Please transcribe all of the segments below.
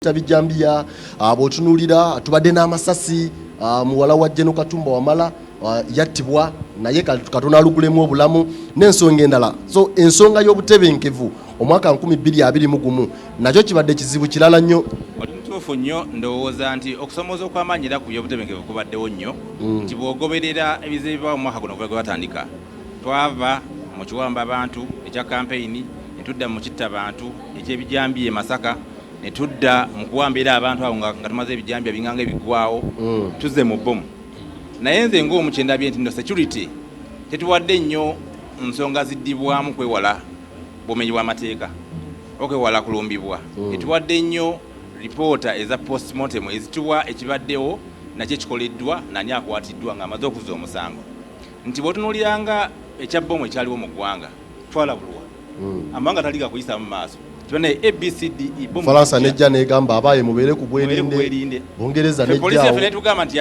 kutta bijambiya bw'otunuulira tubadde n'amasasi muwala wa General Katumba Wamala yattibwa naye Katonda alugulemu obulamu n'ensonga endala. So ensonga y'obutebenkevu omwaka 2021 nakyo kibadde kizibu kirala nnyo. Oli mutuufu nnyo, ndowooza nti okusomooza okw'amaanyi ku by'obutebenkevu kubaddewo nnyo nti bw'ogoberera ebizibu ebiva mu mwaka guno gwe batandika. Twava mu kiwamba abantu ekya kampeyini ne tudda mu kitta abantu eky'ebijambiya e Masaka ne tudda mu kuwamba era abantu abo nga tumaze ebijambiya binganga ebiggwawo tuzze mu bbomu. Naye nze ng'omukyendabye nti no security tetuwadde nnyo nsonga ziddibwamu kwewala bumenyi bw'amateeka okwewala kulumbibwa. Tetuwadde nnyo ripoota eza postmortem ezituwa ekibaddewo nakyo ekikoleddwa nani akwatiddwa ng'amaze okuzza omusango. Nti bw'otunuuliranga ekya bbomu ekyaliwo mu ggwanga twalabulwa amawanga tali gakuyisa mu maaso. ABCD Faransa nejja negamba abaye mubeere ku bwerinde. Bungereza nejja polisi yaffe tugamba nti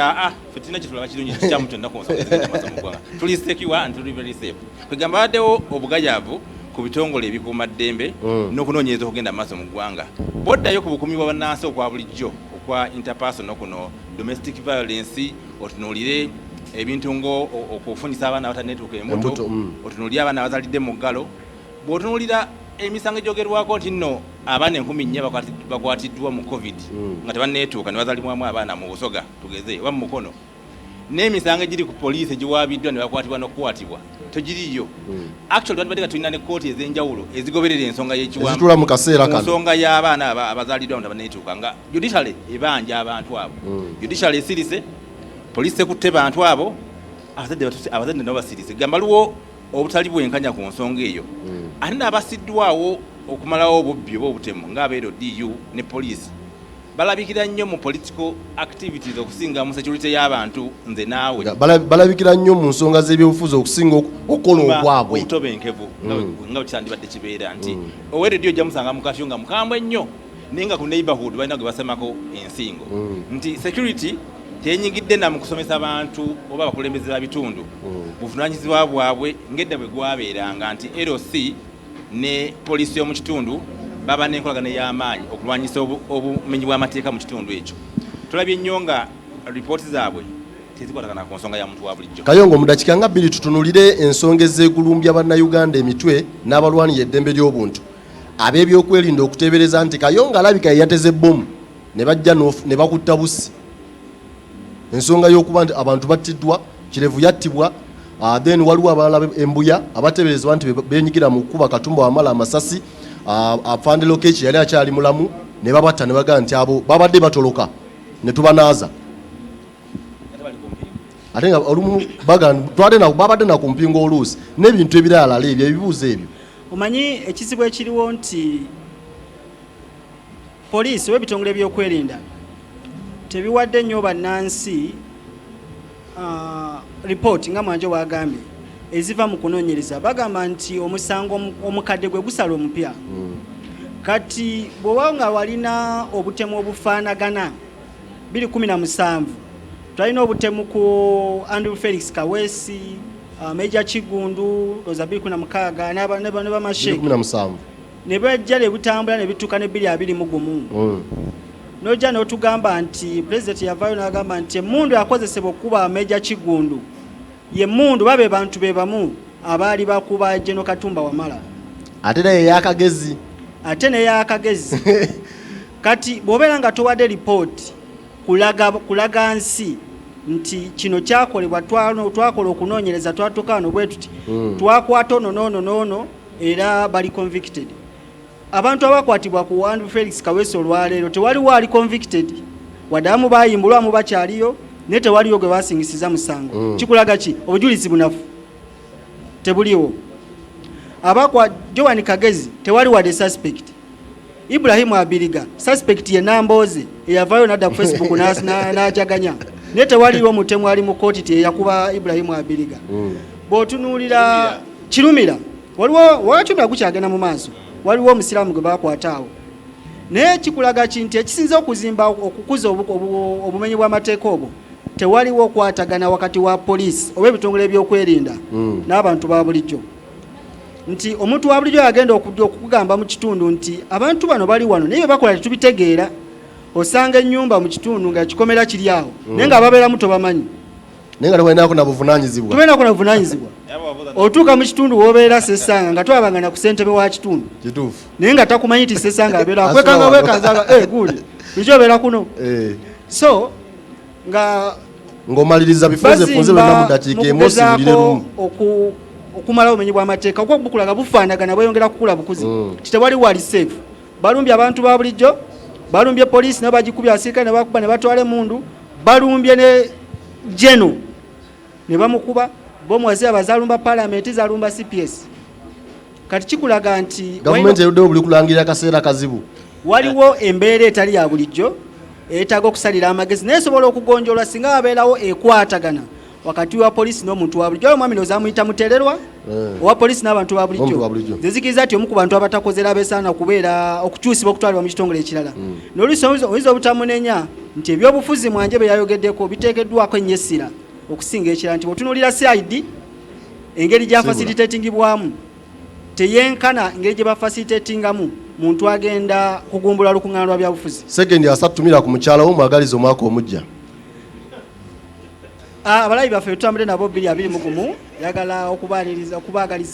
fitina kitulaba kirungi kyamu kyonna ku nsonga mu ggwanga. Tuli secure and tuli very safe. Kwegamba baddewo obugayaavu ku bitongole ebikuuma ddembe n'okunoonyereza okugenda mu maaso mu ggwanga. Boddayo ku bukumi bwa bannansi okwa bulijjo okwa interpersonal kuno domestic violence, otunuulire ebintu okufunisa abaana abatanneetuuka embuto, otunuulire abaana abazalidde mu ggalo. Bw'otunuulira emisango egyogerwako nti nno abaana 14 bakwatiddwa mu covid nga tebanneetuuka ne bazalimwamu abaana mu Busoga tugeze wa mu Mukono, n'emisango egiri ku poliisi egiwaabiddwa ne bakwatibwa n'okukwatibwa tegiriyo. Actually tubadde tulina ne kkooti ez'enjawulo ezigoberera ensonga y'ekiwambu mu kaseera kano, ensonga y'abaana abazaaliddwa nga banneetuuka, nga judiciary ebanja abantu abo, judiciary esirise, poliisi ekutte bantu abo, abazadde nabo basirise. Gamba luwo obutali bwenkanya ku nsonga eyo. Ate n'abasiddwawo okumalawo obubbi oba obutemu ng'abeero DU ne poliisi balabikira nnyo mu political activities okusinga mu security y'abantu nze naawe. Balabikira nnyo mu nsonga z'ebyobufuzi okusinga okukola okwabwe. Obutobenkevu nga kitandibadde kibeera nti oweereddyo ojja musanga mu kafyu nga mukambwe nnyo naye nga ku neighborhood balina gwe basemako ensingo. Nti security tenyigidde na mu kusomesa abantu oba abakulembeze ba bitundu buvunaanyizibwa bwabwe ng'edda bwe gwabeeranga nti LOC ne poliisi y'omu kitundu baba n'enkolagana y'amaanyi okulwanyisa obumenyi bw'amateeka mu kitundu ekyo. Tulabye nnyo nga ripooti zaabwe tezikwatagana ku nsonga ya muntu wa bulijjo. Kayongo, mu dakiika nga 2 tutunuulire ensonga ez'egulumbya bannayuganda emitwe n'abalwanira eddembe ly'obuntu ab'ebyokwerinda okuteebereza nti Kayongo alabika yateze bbomu ne bajja ne bakutta busi. Ensonga y'okuba nti abantu battiddwa, Kirevu yattibwa, then waliwo abalala Embuya abateeberezebwa nti benyigira mu kuba Katumba Wamala amasasi, Afande Lokechi yali akyali mulamu ne babatta ne bagaa nti abo babadde batoloka ne tubanaaza. Ate nga olumu babadde na ku mpingo oluusi n'ebintu ebirala ebyo ebibuuzo ebyo. Omanyi ekizibu ekiriwo nti poliisi w'ebitongole by'okwerinda tebiwadde nnyo bannansi report nga Mwanjo bwagambye eziva mu kunoonyereza. Bagamba nti omusango omukadde gwe gusala omupya. Kati bw'oba nga walina obutemu obufaanagana 2017 twalina obutemu ku Andrew Felix Kaweesi, Major Kigundu Roza 2016 ne bamashe 2017 ne bajja ne butambula ne bituuka ne 2021. Nojja n'otugamba nti President yavaayo n'agamba nti emmundu akozesebwa okuba Major Kigundu ye mmundu babe bantu be bamu abaali bakuba General Katumba Wamala. Ate naye yakagezi. Ate ne yakagezi. Kati bw'obeera nga towadde report kulaga nsi nti kino kyakolebwa twakola okunoonyereza twatukaano bwe tuti twakwata ono era bali convicted. Abantu abakwatibwa ku Andrew Felix Kaweesi olwaleero tewaliwo ali convicted, wadamu bayimbulwamu bakyaliyo naye tewaliyo gwe basingisiza musango. Kikulaga ki? Obujulizi bunafu tebuliwo. Abakwa Joan Kagezi tewali wadde suspect. Ibrahim Abiriga suspect ye Namboze eyavaayo n'adda ku Facebook n'ajaganya naye tewaliwo mutemu ali mu kooti yakuba Ibrahim Abiriga. Bw'otunuulira Kirumira waliwo gukyagenda mu maaso, waliwo omusiraamu gwe bakwata awo. Naye kikulaga kinti ekisinze okuzimba okukuza obumenyi bw'amateeka obwo tewaliwo okwatagana wakati wa poliisi oba ebitongole ebyokwerinda n'abantu ba bulijjo. Nti omuntu wa bulijjo agenda okugamba mu kitundu nti abantu bano bali wano naye bakola tetubitegeera. osanga ennyumba mu kitundu nga kikomera kiri awo naye nga ababeeramu tobamanyi naye nga tebalinaako na buvunaanyizibwa tubeerako na buvunaanyizibwa otuuka mu kitundu w'obeera Ssesanga nga twabanga na ku ssentebe wa kitundu kituufu naye nga takumanyi ti Ssesanga abeera akwekanga bwekanzaga guli bulijjo obeera kuno so ng'omaliriza bifunze byonna mu ddakiika emu osibulire lumu okumala obumenyi bw'amateeka okuba bukulaga bufaanagana bweyongera kukula bukuzi kitewali wali safe balumbye abantu ba bulijjo balumbye poliisi nabo bagikubye abasirikale ne bakuba ne batwala emundu balumbye ne jeno ne bamukuba bomuwazira bazalumba palamenti zalumba CPS kati kikulaga nti gavumenti eruddewo buli kulangirira akaseera kazibu waliwo embeera etali ya bulijjo etaaga okusalira amagezi naye esobola okugonjolwa singa wabeerawo ekwatagana wakati wa polisi n'omuntu wa bulijjo omwami nozamuyita mutererwa owa polisi n'abantu ba bulijjo zenzikiriza nti omu ku bantu abatakozera abeesaana kubeera okukyusibwa okutwalibwa mu kitongole ekirala n'oluusi oyinza obutamunenya nti ebyobufuzi mwanje bye yayogeddeko biteekeddwako ennyo essira okusinga ekirala nti bwetunuulira CID engeri gyafacilitatingibwamu teyenkana engeri gye bafacilitatingamu muntu agenda kugumbula lukuŋŋaana lwa byabufuzi sekendi asatutumira ku mukyala wo mwagaliza omwaka omujja abalabi baffe tutambule nabo 221 yagala okubaagaliza